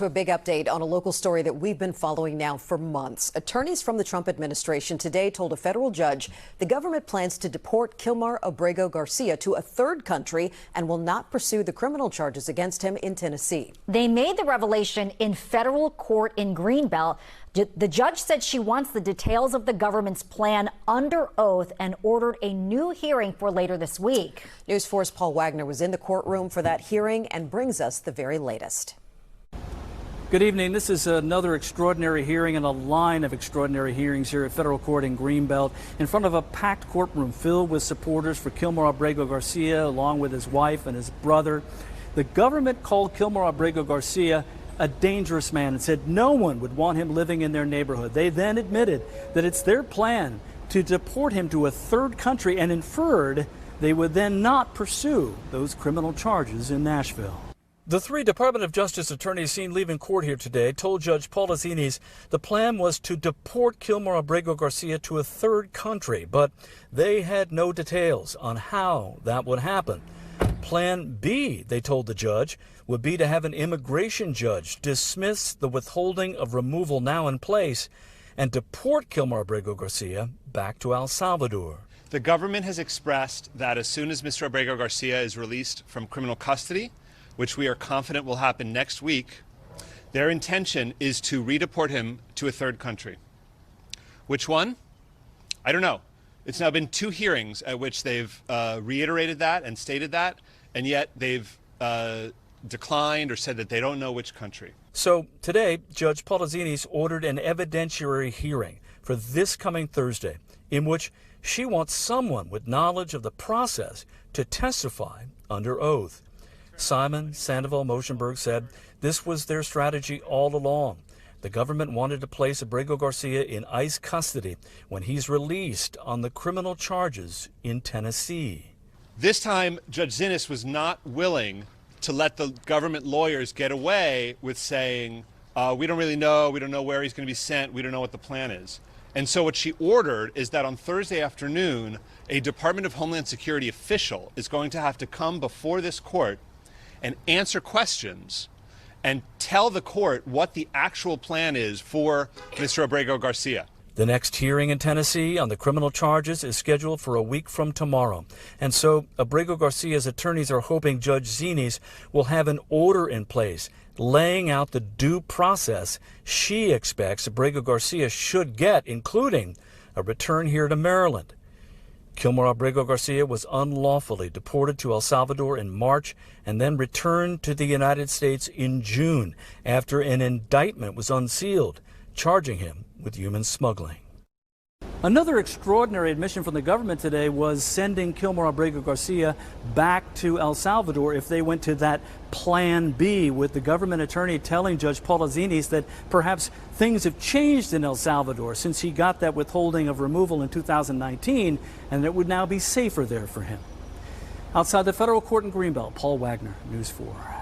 A big update on a local story that we've been following now for months. Attorneys from the Trump administration today told a federal judge the government plans to deport Kilmar Abrego Garcia to a third country and will not pursue the criminal charges against him in Tennessee. They made the revelation in federal court in Greenbelt. The judge said she wants the details of the government's plan under oath and ordered a new hearing for later this week. News 4's Paul Wagner was in the courtroom for that hearing and brings us the very latest. Good evening. This is another extraordinary hearing in a line of extraordinary hearings here at federal court in Greenbelt in front of a packed courtroom filled with supporters for Kilmar Abrego Garcia along with his wife and his brother. The government called Kilmar Abrego Garcia a dangerous man and said no one would want him living in their neighborhood. They then admitted that it's their plan to deport him to a third country and inferred they would then not pursue those criminal charges in Nashville. The three Department of Justice attorneys seen leaving court here today told Judge Polizini's the plan was to deport Kilmar Abrego Garcia to a third country, but they had no details on how that would happen. Plan B, they told the judge, would be to have an immigration judge dismiss the withholding of removal now in place and deport Kilmar Abrego Garcia back to El Salvador. The government has expressed that as soon as Mr. Abrego Garcia is released from criminal custody, which we are confident will happen next week, their intention is to redeport him to a third country. Which one? I don't know. It's now been 2 hearings at which they've reiterated that and stated that, and yet they've declined or said that they don't know which country. So today, Judge Polizini's ordered an evidentiary hearing for this coming Thursday in which she wants someone with knowledge of the process to testify under oath. Simon Sandoval Moshenberg said this was their strategy all along. The government wanted to place Abrego Garcia in ICE custody when he's released on the criminal charges in Tennessee. This time, Judge Zinnes was not willing to let the government lawyers get away with saying, we don't really know, we don't know where he's going to be sent, we don't know what the plan is. And so what she ordered is that on Thursday afternoon, a Department of Homeland Security official is going to have to come before this court and answer questions and tell the court what the actual plan is for Mr. Abrego Garcia. The next hearing in Tennessee on the criminal charges is scheduled for a week from tomorrow. And so Abrego Garcia's attorneys are hoping Judge Zinnes will have an order in place laying out the due process she expects Abrego Garcia should get, including a return here to Maryland. Kilmar Abrego Garcia was unlawfully deported to El Salvador in March and then returned to the United States in June after an indictment was unsealed, charging him with human smuggling. Another extraordinary admission from the government today was sending Kilmar Abrego Garcia back to El Salvador if they went to that Plan B, with the government attorney telling Judge Polizini's that perhaps things have changed in El Salvador since he got that withholding of removal in 2019, and it would now be safer there for him. Outside the federal court in Greenbelt, Paul Wagner, News 4.